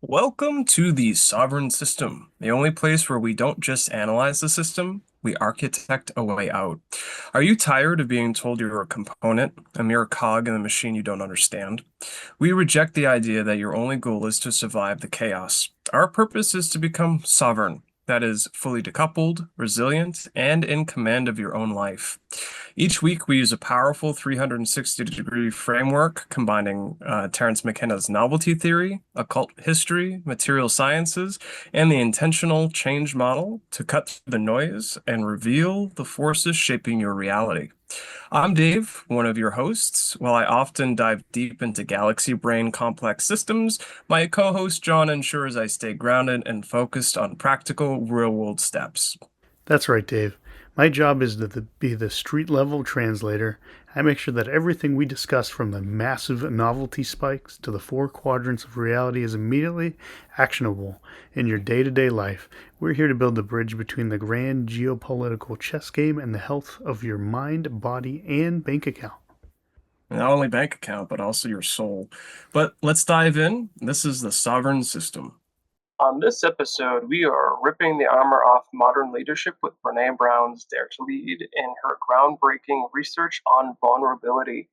Welcome to the Sovereign System, the only place where we don't just analyze the system, we architect a way out. Are you tired of being told you're a component, a mere cog in the machine you don't understand? We reject the idea that your only goal is to survive the chaos. Our purpose is to become sovereign, that is, fully decoupled, resilient, and in command of your own life. Each week, we use a powerful 360-degree framework combining Terence McKenna's novelty theory, occult history, material sciences, and the intentional change model to cut through the noise and reveal the forces shaping your reality. I'm Dave, one of your hosts. While I often dive deep into galaxy brain complex systems, my co host John ensures I stay grounded and focused on practical, real world steps. That's right, Dave. My job is to be the street level translator. I make sure that everything we discuss, from the massive novelty spikes to the four quadrants of reality, is immediately actionable in your day to day life. We're here to build the bridge between the grand geopolitical chess game and the health of your mind, body, and bank account. Not only bank account, but also your soul. But let's dive in. This is the sovereign system. On this episode, we are ripping the armor off modern leadership with Brené Brown's Dare to Lead in her groundbreaking research on vulnerability.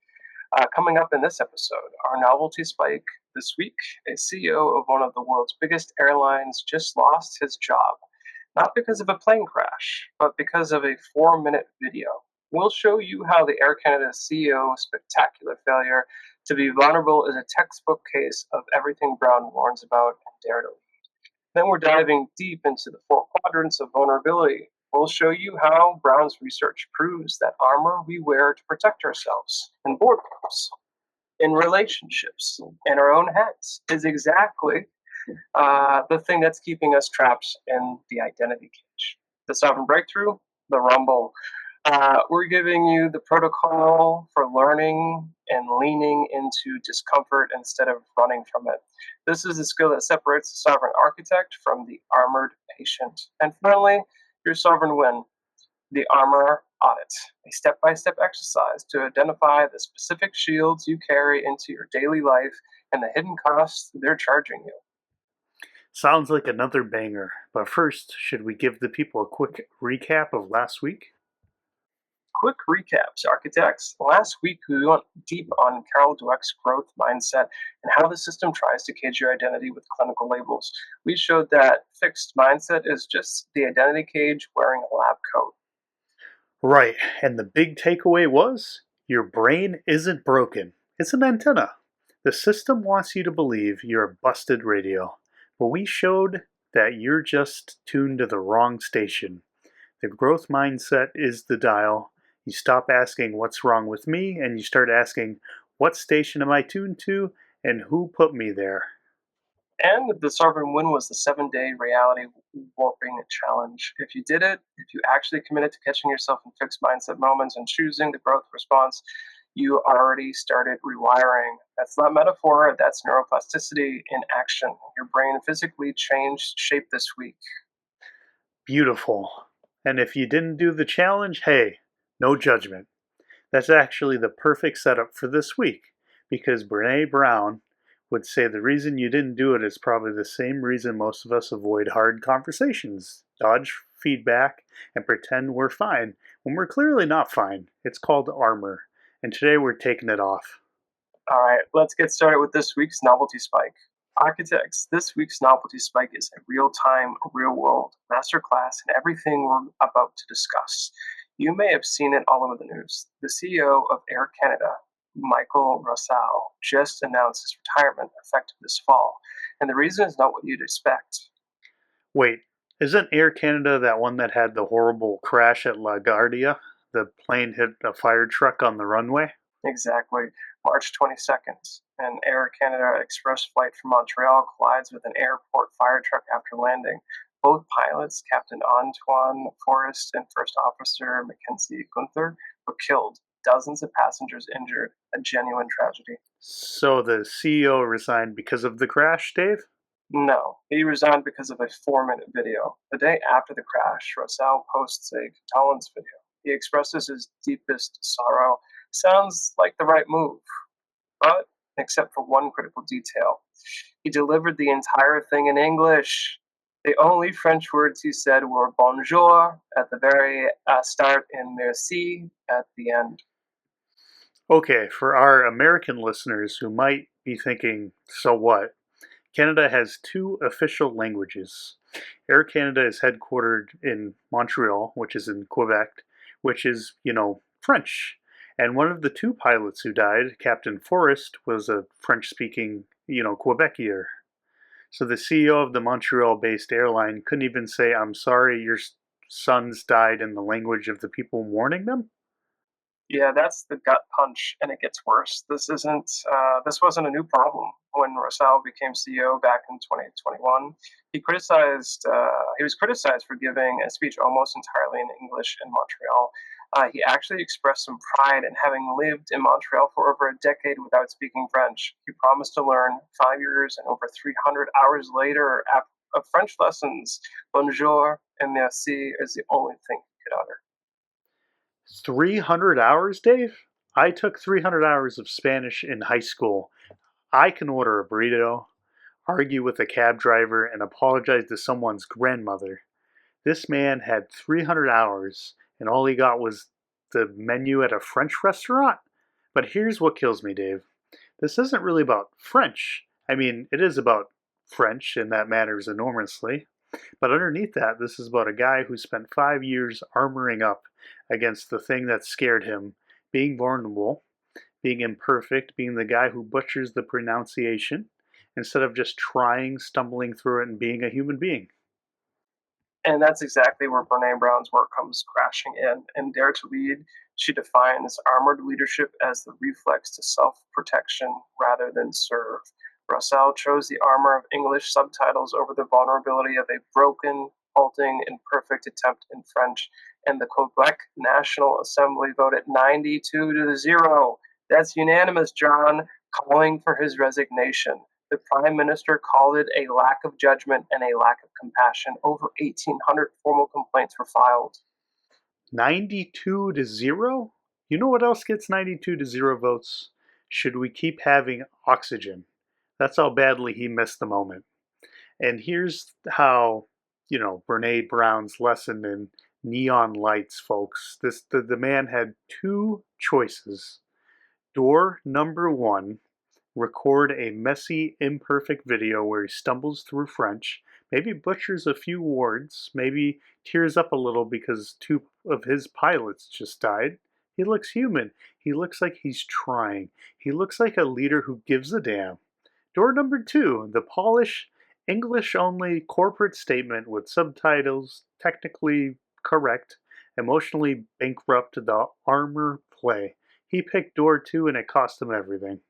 Coming up in this episode, our novelty spike this week, a CEO of one of the world's biggest airlines just lost his job, not because of a plane crash, but because of a 4-minute video. We'll show you how the Air Canada CEO's spectacular failure to be vulnerable is a textbook case of everything Brown warns about and Dare to Lead. Then we're diving deep into the four quadrants of vulnerability. We'll show you how Brown's research proves that armor we wear to protect ourselves in boardrooms, in relationships, in our own heads is exactly the thing that's keeping us trapped in the identity cage. The sovereign breakthrough, the rumble. We're giving you the protocol for learning and leaning into discomfort instead of running from it. This is the skill that separates the sovereign architect from the armored patient. And finally, your sovereign win, the armor audit, a step by step exercise to identify the specific shields you carry into your daily life and the hidden costs they're charging you. Sounds like another banger, but first, should we give the people a quick recap of last week? Quick recaps, architects. Last week, we went deep on Carol Dweck's growth mindset and how the system tries to cage your identity with clinical labels. We showed that fixed mindset is just the identity cage wearing a lab coat. Right, and the big takeaway was your brain isn't broken, it's an antenna. The system wants you to believe you're a busted radio, but we showed that you're just tuned to the wrong station. The growth mindset is the dial. You stop asking what's wrong with me and you start asking what station am I tuned to and who put me there. And the sovereign win was the 7-day reality warping challenge. If you did it, if you actually committed to catching yourself in fixed mindset moments and choosing the growth response, you already started rewiring. That's not metaphor, that's neuroplasticity in action. Your brain physically changed shape this week. Beautiful. And if you didn't do the challenge, hey, no judgment. That's actually the perfect setup for this week, because Brené Brown would say the reason you didn't do it is probably the same reason most of us avoid hard conversations, dodge feedback, and pretend we're fine when we're clearly not fine. It's called armor, and today we're taking it off. All right, let's get started with this week's novelty spike. Architects, this week's novelty spike is a real time, real world masterclass in everything we're about to discuss. You may have seen it all over the news. The CEO of Air Canada, Michael Rossell, just announced his retirement effective this fall. And the reason is not what you'd expect. Wait, isn't Air Canada that one that had the horrible crash at LaGuardia? The plane hit a fire truck on the runway? Exactly. March 22nd, an Air Canada Express flight from Montreal collides with an airport fire truck after landing. Both pilots, Captain Antoine Forrest and First Officer Mackenzie Gunther, were killed. Dozens of passengers injured. A genuine tragedy. So the CEO resigned because of the crash, Dave? No, he resigned because of a 4-minute video. The day after the crash, Rossell posts a condolence video. He expresses his deepest sorrow. Sounds like the right move, but except for one critical detail. He delivered the entire thing in English. The only French words he said were bonjour at the very start and merci at the end. Okay, for our American listeners who might be thinking, so what? Canada has two official languages. Air Canada is headquartered in Montreal, which is in Quebec, which is, French. And one of the two pilots who died, Captain Forrest, was a French speaking, Quebecier. So the CEO of the Montreal based airline couldn't even say, I'm sorry, your sons died in the language of the people mourning them? Yeah, that's the gut punch, and it gets worse. This wasn't a new problem. When Russell became CEO back in 2021, he was criticized for giving a speech almost entirely in English in Montreal. He actually expressed some pride in having lived in Montreal for over a decade without speaking French. He promised to learn 5 years and over 300 hours later of French lessons. Bonjour and merci is the only thing he could utter. 300 hours, Dave? I took 300 hours of Spanish in high school. I can order a burrito, argue with a cab driver, and apologize to someone's grandmother. This man had 300 hours, and all he got was the menu at a French restaurant? But here's what kills me, Dave. This isn't really about French. I mean, it is about French, and that matters enormously. But underneath that, this is about a guy who spent 5 years armoring up against the thing that scared him, being vulnerable, being imperfect, being the guy who butchers the pronunciation, instead of just trying, stumbling through it, and being a human being. And that's exactly where Brene Brown's work comes crashing in. In Dare to Lead, she defines armored leadership as the reflex to self protection rather than serve. Russell chose the armor of English subtitles over the vulnerability of a broken, halting, imperfect attempt in French, and the Quebec National Assembly voted 92 to 0. That's unanimous, John, calling for his resignation. The Prime Minister called it a lack of judgment and a lack of compassion. Over 1,800 formal complaints were filed. 92 to 0? You know what else gets 92 to 0 votes? Should we keep having oxygen? That's how badly he missed the moment. And here's how, Brene Brown's lesson in neon lights, folks. The man had two choices. Door number one, record a messy, imperfect video where he stumbles through French, maybe butchers a few words, maybe tears up a little because two of his pilots just died. He looks human. He looks like he's trying. He looks like a leader who gives a damn. Door number two, the polished, English only corporate statement with subtitles technically correct, emotionally bankrupt the armor play. He picked door two and it cost him everything.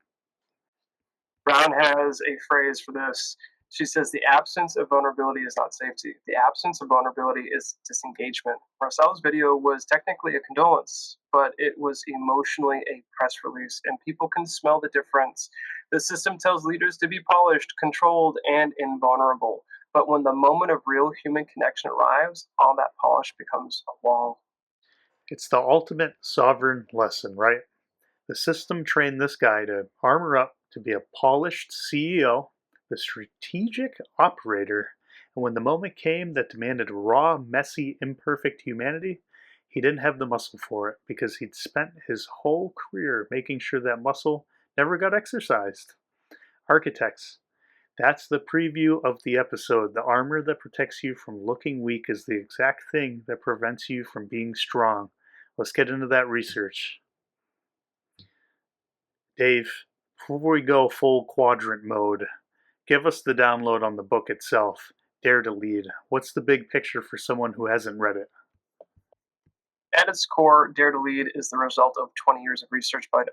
Brown has a phrase for this. She says, the absence of vulnerability is not safety. The absence of vulnerability is disengagement. Marcel's video was technically a condolence, but it was emotionally a press release, and people can smell the difference. The system tells leaders to be polished, controlled, and invulnerable. But when the moment of real human connection arrives, all that polish becomes a wall. It's the ultimate sovereign lesson, right? The system trained this guy to armor up to be a polished CEO, the strategic operator, and when the moment came that demanded raw, messy, imperfect humanity, he didn't have the muscle for it because he'd spent his whole career making sure that muscle never got exercised. Architects, that's the preview of the episode. The armor that protects you from looking weak is the exact thing that prevents you from being strong. Let's get into that research. Dave, before we go full quadrant mode, give us the download on the book itself, Dare to Lead. What's the big picture for someone who hasn't read it? At its core, Dare to Lead is the result of 20 years of research by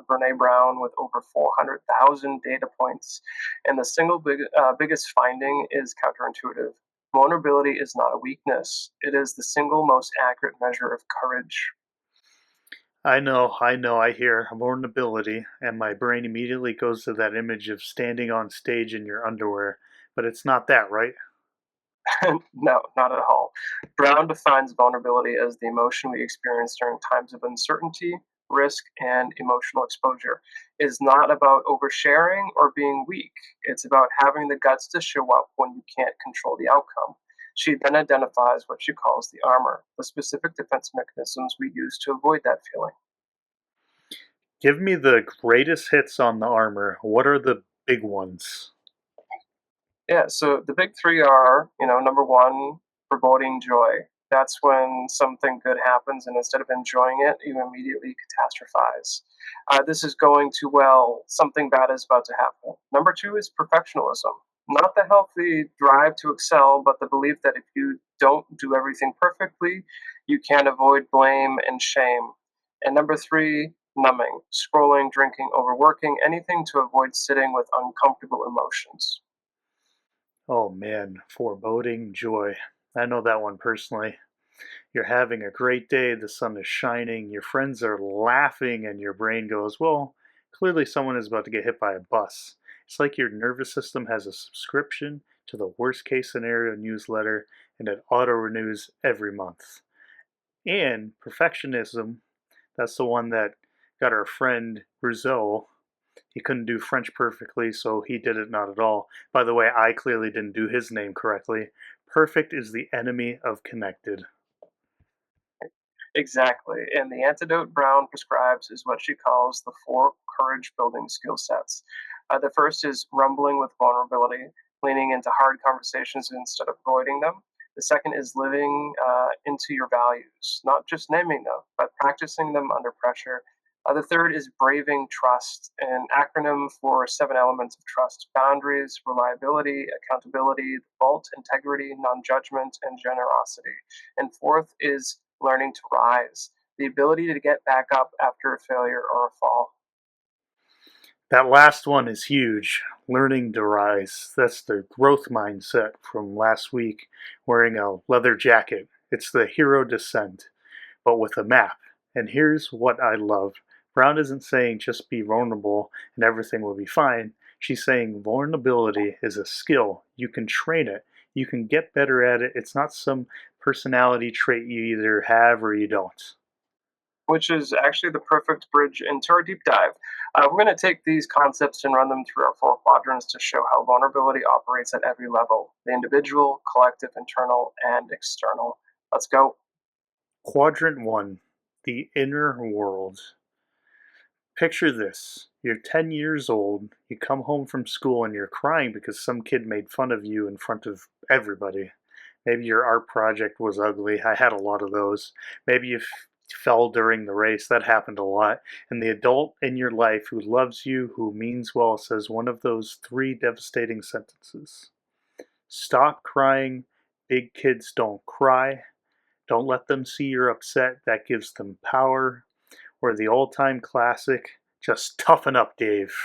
Brene Brown with over 400,000 data points. And the biggest finding is counterintuitive. Vulnerability is not a weakness, it is the single most accurate measure of courage. I hear vulnerability, and my brain immediately goes to that image of standing on stage in your underwear, but it's not that, right? No, not at all. Brown defines vulnerability as the emotion we experience during times of uncertainty, risk, and emotional exposure. Is not about oversharing or being weak. It's about having the guts to show up when you can't control the outcome. She then identifies what she calls the armor, the specific defense mechanisms we use to avoid that feeling. Give me the greatest hits on the armor. What are the big ones? Yeah, so the big three are, number one, foreboding joy. That's when something good happens, and instead of enjoying it, you immediately catastrophize. This is going too well. Something bad is about to happen. Number two is perfectionism. Not the healthy drive to excel, but the belief that if you don't do everything perfectly, you can't avoid blame and shame. And number three, numbing. Scrolling, drinking, overworking, anything to avoid sitting with uncomfortable emotions. Oh man, foreboding joy. I know that one personally. You're having a great day, the sun is shining, your friends are laughing, and your brain goes, well, clearly someone is about to get hit by a bus. It's like your nervous system has a subscription to the worst case scenario newsletter, and it auto renews every month. And perfectionism, that's the one that got our friend Rousseau. He couldn't do French perfectly, so he did it not at all. By the way, I clearly didn't do his name correctly. Perfect is the enemy of connected. Exactly. And the antidote Brown prescribes is what she calls the four courage building skill sets. The first is rumbling with vulnerability, leaning into hard conversations instead of avoiding them. The second is living into your values, not just naming them, but practicing them under pressure. The third is braving trust, an acronym for seven elements of trust: boundaries, reliability, accountability, vault, integrity, non judgment, and generosity. And fourth is learning to rise, the ability to get back up after a failure or a fall. That last one is huge. Learning to rise. That's the growth mindset from last week, wearing a leather jacket. It's the hero descent, but with a map. And here's what I love. Brown isn't saying just be vulnerable and everything will be fine. She's saying vulnerability is a skill. You can train it. You can get better at it. It's not some personality trait you either have or you don't. Which is actually the perfect bridge into our deep dive. We're going to take these concepts and run them through our four quadrants to show how vulnerability operates at every level: the individual, collective, internal, and external. Let's go. Quadrant 1, the inner world. Picture this. You're 10 years old, you come home from school and you're crying because some kid made fun of you in front of everybody. Maybe your art project was ugly. I had a lot of those. Maybe you fell during the race. That happened a lot. And the adult in your life who loves you, who means well, says one of those three devastating sentences: stop crying. Big kids don't cry. Don't let them see you're upset. That gives them power. Or the all time classic, just toughen up, Dave.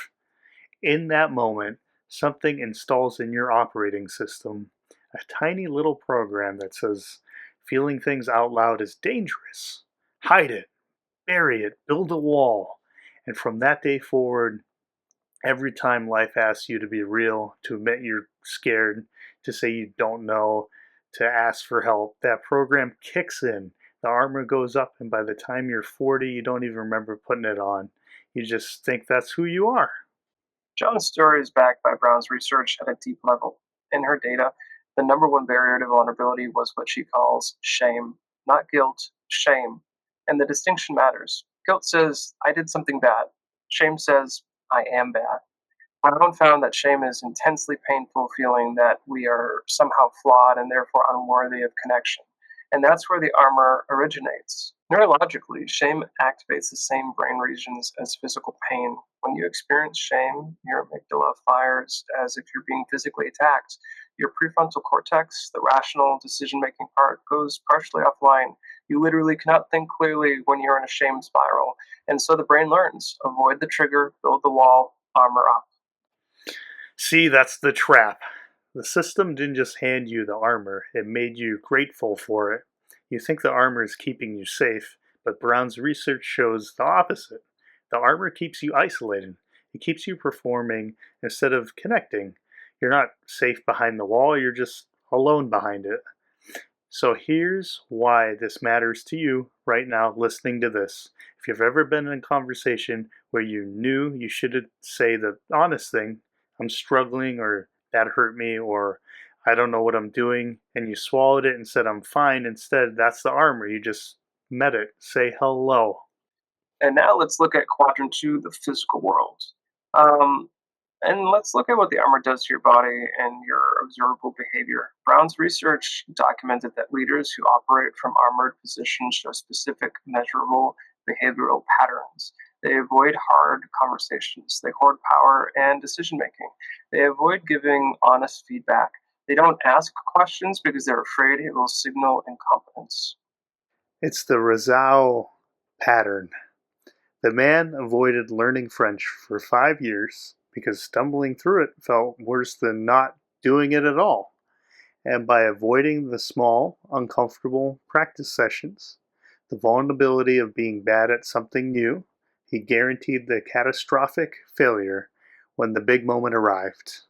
In that moment, something installs in your operating system a tiny little program that says feeling things out loud is dangerous. Hide it, bury it, build a wall. And from that day forward, every time life asks you to be real, to admit you're scared, to say you don't know, to ask for help, that program kicks in. The armor goes up, and by the time you're 40, you don't even remember putting it on. You just think that's who you are. John's story is backed by Brown's research at a deep level. In her data, the number one barrier to vulnerability was what she calls shame, not guilt, shame. And the distinction matters. Guilt says, I did something bad. Shame says, I am bad. Brown found that shame is intensely painful feeling that we are somehow flawed and therefore unworthy of connection. And that's where the armor originates. Neurologically, shame activates the same brain regions as physical pain. When you experience shame, your amygdala fires as if you're being physically attacked. Your prefrontal cortex, the rational decision making part, goes partially offline. You literally cannot think clearly when you're in a shame spiral. And so the brain learns: avoid the trigger, build the wall, armor up. See, that's the trap. The system didn't just hand you the armor, it made you grateful for it. You think the armor is keeping you safe, but Brown's research shows the opposite. The armor keeps you isolated, it keeps you performing instead of connecting. You're not safe behind the wall, you're just alone behind it. So here's why this matters to you right now listening to this. If you've ever been in a conversation where you knew you should say the honest thing, I'm struggling, or that hurt me, or I don't know what I'm doing, and you swallowed it and said I'm fine instead, that's the armor. You just met it. Say hello. And now let's look at quadrant two, the physical world. Um, and let's look at what the armor does to your body and your observable behavior. Brown's research documented that leaders who operate from armored positions show specific, measurable behavioral patterns. They avoid hard conversations. They hoard power and decision making. They avoid giving honest feedback. They don't ask questions because they're afraid it will signal incompetence. It's the Razao pattern. The man avoided learning French for 5 years because stumbling through it felt worse than not doing it at all. And by avoiding the small, uncomfortable practice sessions, the vulnerability of being bad at something new, he guaranteed the catastrophic failure when the big moment arrived.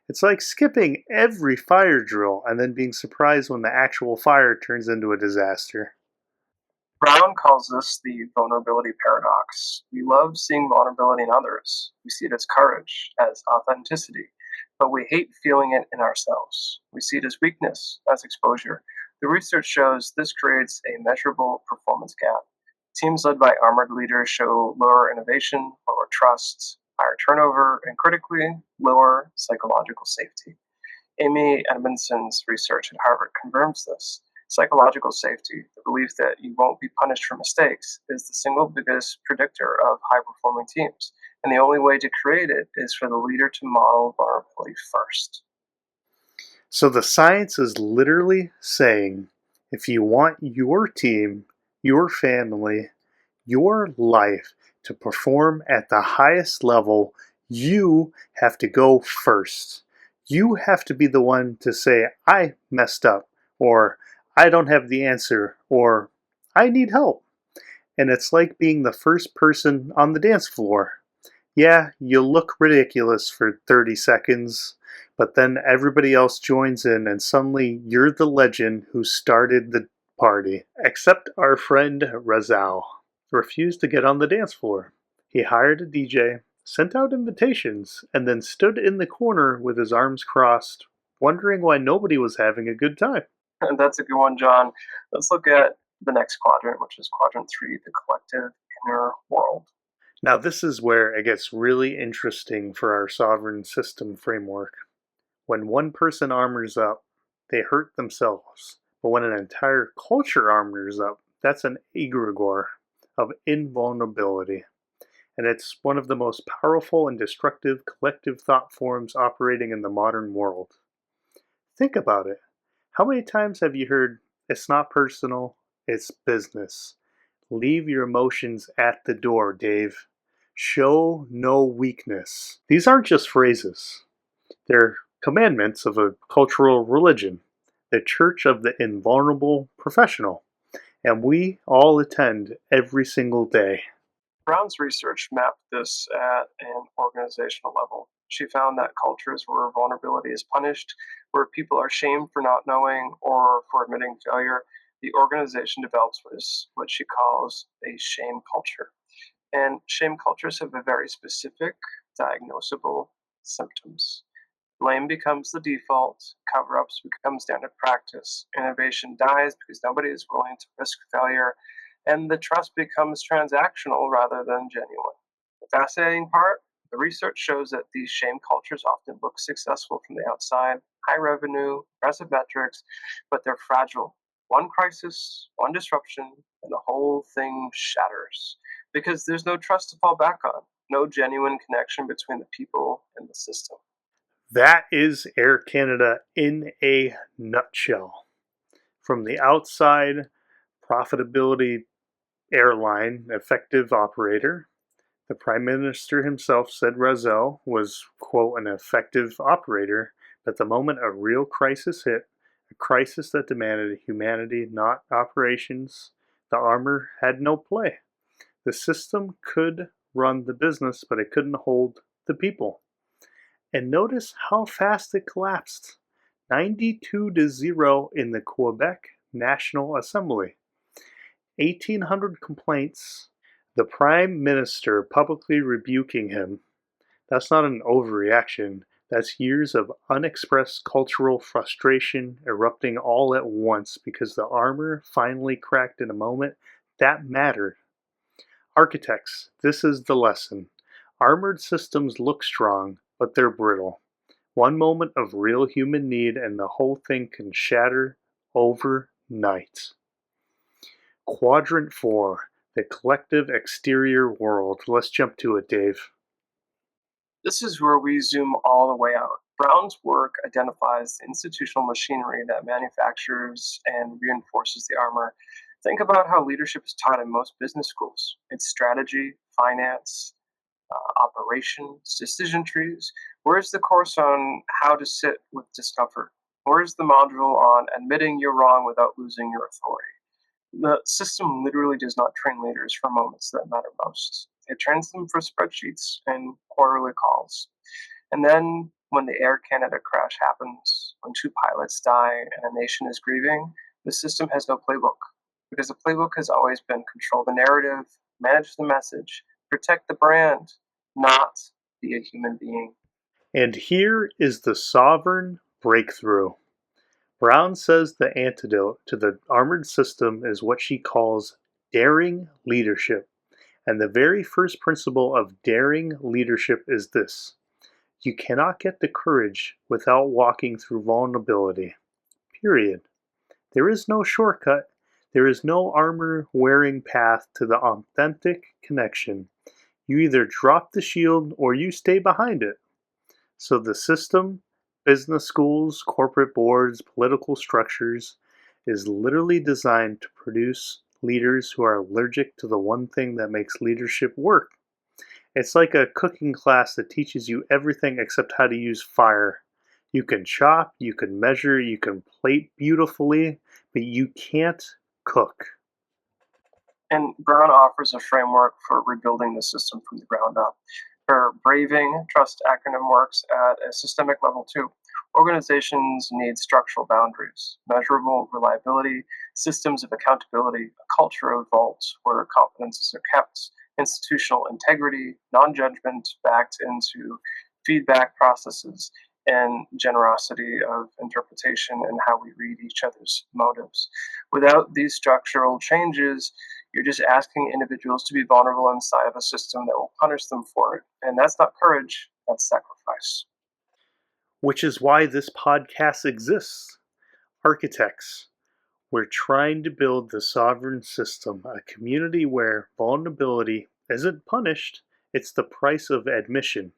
It's like skipping every fire drill and then being surprised when the actual fire turns into a disaster. Brown calls this the vulnerability paradox. We love seeing vulnerability in others. We see it as courage, as authenticity, but we hate feeling it in ourselves. We see it as weakness, as exposure. The research shows this creates a measurable performance gap. Teams led by armored leaders show lower innovation, lower trust, higher turnover, and critically, lower psychological safety. Amy Edmondson's research at Harvard confirms this. Psychological safety, the belief that you won't be punished for mistakes, is the single biggest predictor of high performing teams. And the only way to create it is for the leader to model vulnerability first. So the science is literally saying if you want your team, your family, your life to perform at the highest level, you have to go first. You have to be the one to say, I messed up, or I don't have the answer, or I need help. And it's like being the first person on the dance floor. Yeah, you look ridiculous for 30 seconds, but then everybody else joins in and suddenly you're the legend who started the party. Except our friend Razal refused to get on the dance floor. He hired a DJ, sent out invitations, and then stood in the corner with his arms crossed, wondering why nobody was having a good time. And that's a good one, John. Let's look at the next quadrant, which is quadrant three, the collective inner world. Now, this is where it gets really interesting for our sovereign system framework. When one person armors up, they hurt themselves. But when an entire culture armors up, that's an egregore of invulnerability. And it's one of the most powerful and destructive collective thought forms operating in the modern world. Think about it. How many times have you heard, it's not personal, it's business? Leave your emotions at the door, Dave. Show no weakness. These aren't just phrases. They're commandments of a cultural religion, the Church of the Invulnerable Professional, and we all attend every single day. Brown's research mapped this at an organizational level. She found that cultures where vulnerability is punished, where people are shamed for not knowing or for admitting failure, the organization develops what she calls a shame culture. And shame cultures have a very specific, diagnosable symptoms. Blame becomes the default, cover ups become standard practice, innovation dies because nobody is willing to risk failure, and the trust becomes transactional rather than genuine. The fascinating part, the research shows that these shame cultures often look successful from the outside, high revenue, impressive metrics, but they're fragile. One crisis, one disruption, and the whole thing shatters because there's no trust to fall back on, no genuine connection between the people and the system. That is Air Canada in a nutshell. From the outside, profitability airline, effective operator. The Prime Minister himself said Razel was, quote, an effective operator, but the moment a real crisis hit, a crisis that demanded humanity, not operations, the armor had no play. The system could run the business, but it couldn't hold the people. And notice how fast it collapsed. 92-0 in the Quebec National Assembly. 1,800 complaints, the Prime Minister publicly rebuking him. That's not an overreaction. That's years of unexpressed cultural frustration erupting all at once because the armor finally cracked in a moment that mattered. Architects, this is the lesson. Armored systems look strong, but they're brittle. One moment of real human need and the whole thing can shatter overnight. Quadrant 4, the collective exterior world. Let's jump to it, Dave. This is where we zoom all the way out. Brown's work identifies the institutional machinery that manufactures and reinforces the armor. Think about how leadership is taught in most business schools. It's strategy, finance, operations, decision trees. Where's the course on how to sit with discomfort? Where's the module on admitting you're wrong without losing your authority? The system literally does not train leaders for moments that matter most. It trains them for spreadsheets and quarterly calls. And then, when the Air Canada crash happens, when two pilots die and a nation is grieving, the system has no playbook. Because the playbook has always been control the narrative, manage the message, protect the brand, not be a human being. And here is the sovereign breakthrough. Brown says the antidote to the armored system is what she calls daring leadership. And the very first principle of daring leadership is this: you cannot get the courage without walking through vulnerability. Period. There is no shortcut. There is no armor wearing path to the authentic connection. You either drop the shield or you stay behind it. So the system, business schools, corporate boards, political structures, is literally designed to produce leaders who are allergic to the one thing that makes leadership work. It's like a cooking class that teaches you everything except how to use fire. You can chop, you can measure, you can plate beautifully, but you can't cook. And Brown offers a framework for rebuilding the system from the ground up. Her Braving Trust acronym works at a systemic level too. Organizations need structural boundaries, measurable reliability, systems of accountability, a culture of vaults where confidences are kept, institutional integrity, non judgment backed into feedback processes, and generosity of interpretation and how we read each other's motives. Without these structural changes, you're just asking individuals to be vulnerable inside of a system that will punish them for it. And that's not courage, that's sacrifice. Which is why this podcast exists. Architects, we're trying to build the sovereign system, a community where vulnerability isn't punished, it's the price of admission,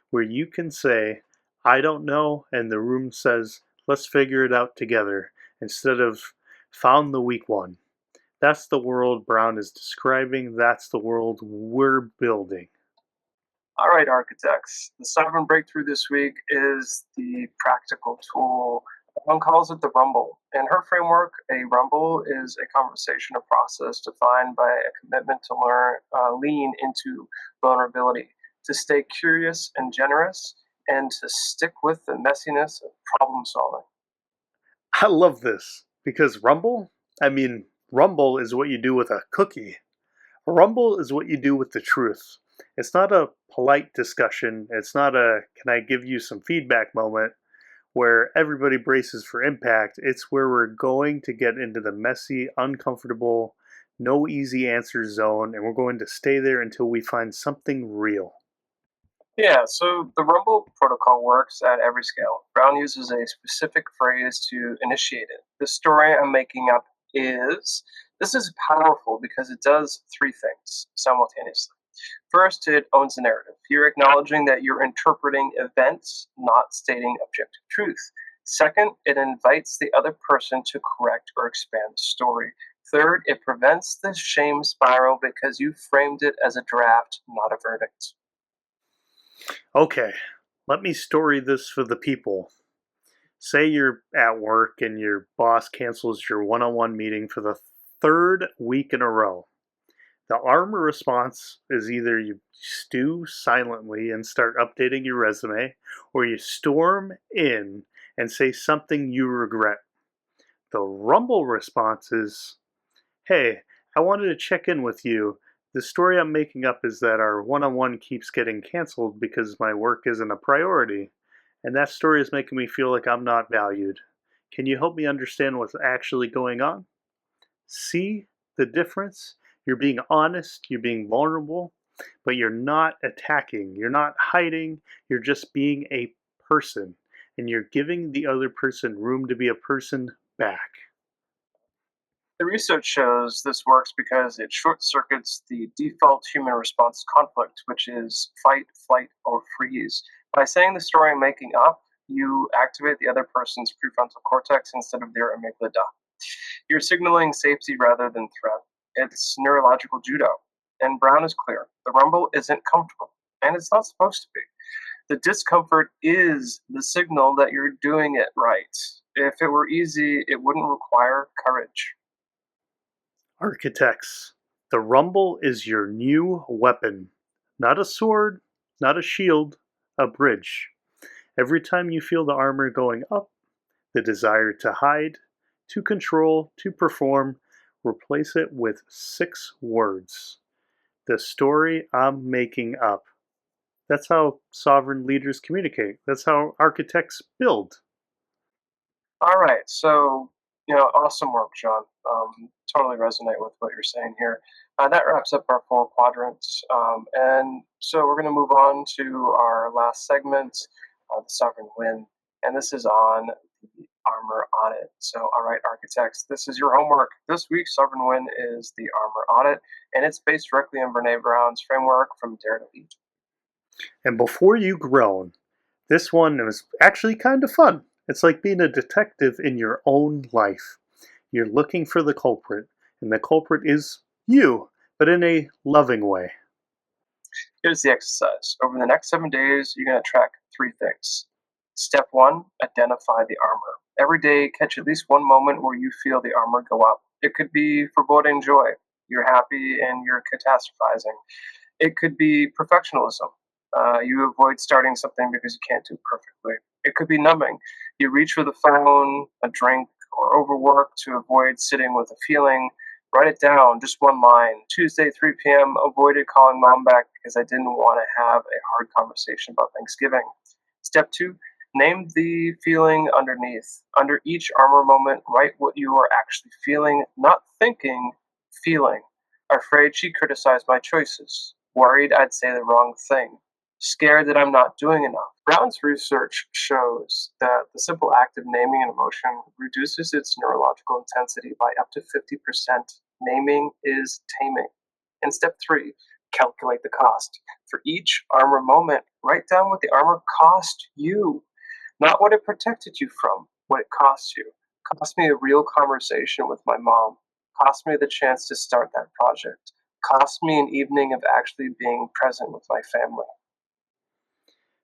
where you can say, I don't know, and the room says, let's figure it out together, instead of found the weak one. That's the world Brown is describing, that's the world we're building. All right, architects. The sovereign breakthrough this week is the practical tool. One calls it the rumble. In her framework, a rumble is a conversation, a process defined by a commitment to lean into vulnerability, to stay curious and generous, and to stick with the messiness of problem solving. I love this because Rumble is what you do with a cookie. Rumble is what you do with the truth. It's not a polite discussion. It's not a can I give you some feedback moment where everybody braces for impact. It's where we're going to get into the messy, uncomfortable, no easy answers zone, and we're going to stay there until we find something real. Yeah, so the Rumble protocol works at every scale. Brown uses a specific phrase to initiate it. The story I'm making up is. This is powerful because it does three things simultaneously. First, it owns the narrative. You're acknowledging that you're interpreting events, not stating objective truth. Second, it invites the other person to correct or expand the story. Third, it prevents the shame spiral because you framed it as a draft, not a verdict. Okay, let me story this for the people. Say you're at work and your boss cancels your one on one meeting for the third week in a row. The armor response is either you stew silently and start updating your resume, or you storm in and say something you regret. The rumble response is, hey, I wanted to check in with you. The story I'm making up is that our one on one keeps getting canceled because my work isn't a priority, and that story is making me feel like I'm not valued. Can you help me understand what's actually going on? See the difference? You're being honest, you're being vulnerable, but you're not attacking, you're not hiding, you're just being a person, and you're giving the other person room to be a person back. The research shows this works because it short circuits the default human response to conflict, which is fight, flight, or freeze. By saying the story I'm making up, you activate the other person's prefrontal cortex instead of their amygdala. You're signaling safety rather than threat. It's neurological judo. And Brown is clear the rumble isn't comfortable, and it's not supposed to be. The discomfort is the signal that you're doing it right. If it were easy, it wouldn't require courage. Architects, the rumble is your new weapon. Not a sword, not a shield, a bridge. Every time you feel the armor going up, the desire to hide, to control, to perform, replace it with 6 words. The story I'm making up. That's how sovereign leaders communicate. That's how architects build. All right. So, awesome work, John. Totally resonate with what you're saying here. That wraps up our 4 quadrants. And so we're going to move on to our last segment, the sovereign win. And this is on the armor audit. So, all right, architects, this is your homework. This week's sovereign win is the armor audit, and it's based directly on Brene Brown's framework from Dare to Lead. And before you groan, this one was actually kind of fun. It's like being a detective in your own life. You're looking for the culprit, and the culprit is you, but in a loving way. Here's the exercise. Over the next 7 days, you're going to track 3 things. Step one, identify the armor. Every day, catch at least one moment where you feel the armor go up. It could be foreboding joy. You're happy and you're catastrophizing. It could be perfectionism. You avoid starting something because you can't do it perfectly. It could be numbing. You reach for the phone, a drink, or overwork to avoid sitting with a feeling. Write it down, just one line. Tuesday, 3 p.m., avoided calling mom back because I didn't want to have a hard conversation about Thanksgiving. Step two, name the feeling underneath. Under each armor moment, write what you are actually feeling, not thinking, feeling. Afraid she criticized my choices. Worried I'd say the wrong thing. Scared that I'm not doing enough. Brown's research shows that the simple act of naming an emotion reduces its neurological intensity by up to 50%. Naming is taming. And step three, calculate the cost. For each armor moment, write down what the armor cost you, not what it protected you from, what it cost you. Cost me a real conversation with my mom. Cost me the chance to start that project. Cost me an evening of actually being present with my family.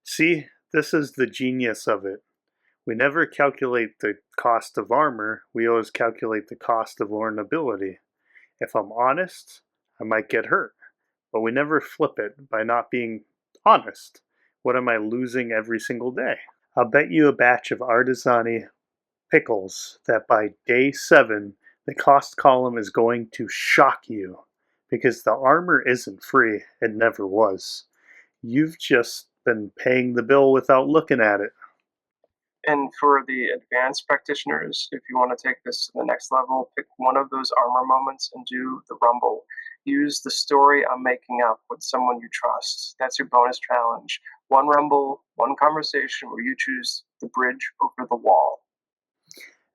See, this is the genius of it. We never calculate the cost of armor, we always calculate the cost of vulnerability. If I'm honest, I might get hurt, but we never flip it by not being honest. What am I losing every single day? I'll bet you a batch of artisani pickles that by day 7, the cost column is going to shock you because the armor isn't free. It never was. You've just been paying the bill without looking at it. And for the advanced practitioners, if you want to take this to the next level, pick one of those armor moments and do the rumble. Use the story I'm making up with someone you trust. That's your bonus challenge. One rumble, one conversation where you choose the bridge over the wall.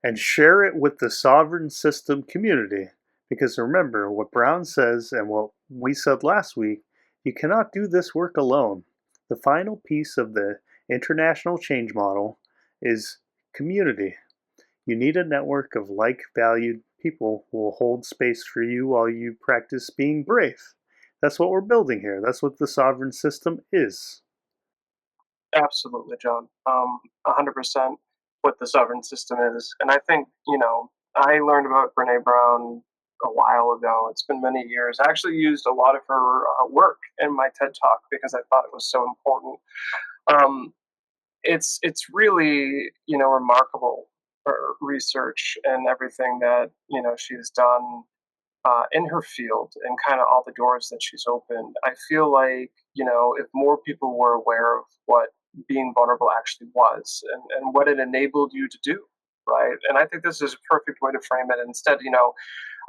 And share it with the sovereign system community. Because remember what Brown says and what we said last week, you cannot do this work alone. The final piece of the international change model is community. You need a network of like valued people who will hold space for you while you practice being brave. That's what we're building here. That's what the sovereign system is. Absolutely, John. 100% what the sovereign system is. And I think, I learned about Brene Brown a while ago. It's been many years. I actually used a lot of her work in my TED Talk because I thought it was so important. Um, it's really, remarkable her research and everything that she's done in her field and kind of all the doors that she's opened. I feel like if more people were aware of what being vulnerable actually was and what it enabled you to do, right? And I think this is a perfect way to frame it. Instead,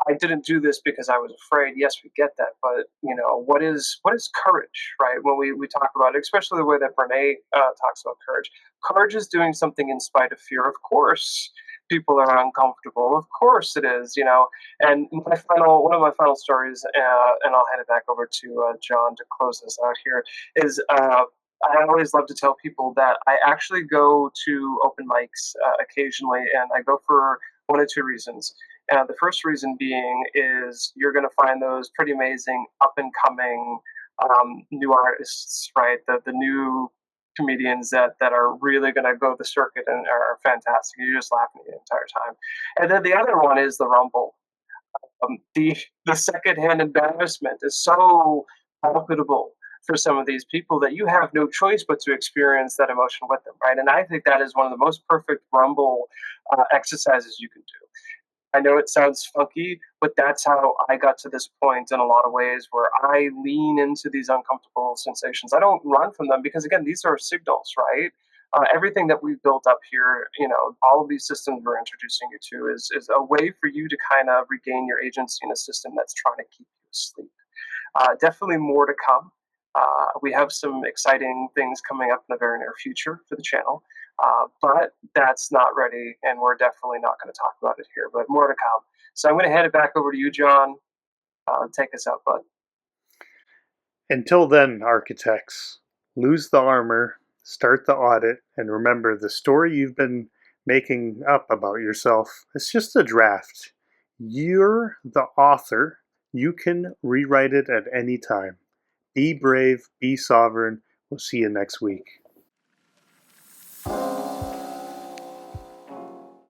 I didn't do this because I was afraid. Yes, we get that, but what is courage, right? When we talk about it, especially the way that Brene talks about courage, courage is doing something in spite of fear. Of course, people are uncomfortable. Of course, it is. And one of my final stories, and I'll hand it back over to John to close this out here, is. I always love to tell people that I actually go to open mics occasionally, and I go for one of two reasons. The first reason being is you're going to find those pretty amazing up and coming new artists, right? The new comedians that are really going to go the circuit and are fantastic. You're just laughing the entire time. And then the other one is the rumble. The secondhand embarrassment is so profitable for some of these people that you have no choice but to experience that emotion with them, right? And I think that is one of the most perfect rumble exercises you can do. I know it sounds funky, but that's how I got to this point in a lot of ways where I lean into these uncomfortable sensations. I don't run from them because, again, these are signals, right? Everything that we've built up here, all of these systems we're introducing you to is a way for you to kind of regain your agency in a system that's trying to keep you asleep. Definitely more to come. We have some exciting things coming up in the very near future for the channel, but that's not ready, and we're definitely not going to talk about it here, but more to come. So I'm going to hand it back over to you, John. Take us out, bud. Until then, architects, lose the armor, start the audit, and remember the story you've been making up about yourself is just a draft. You're the author. You can rewrite it at any time. Be brave, be sovereign. We'll see you next week.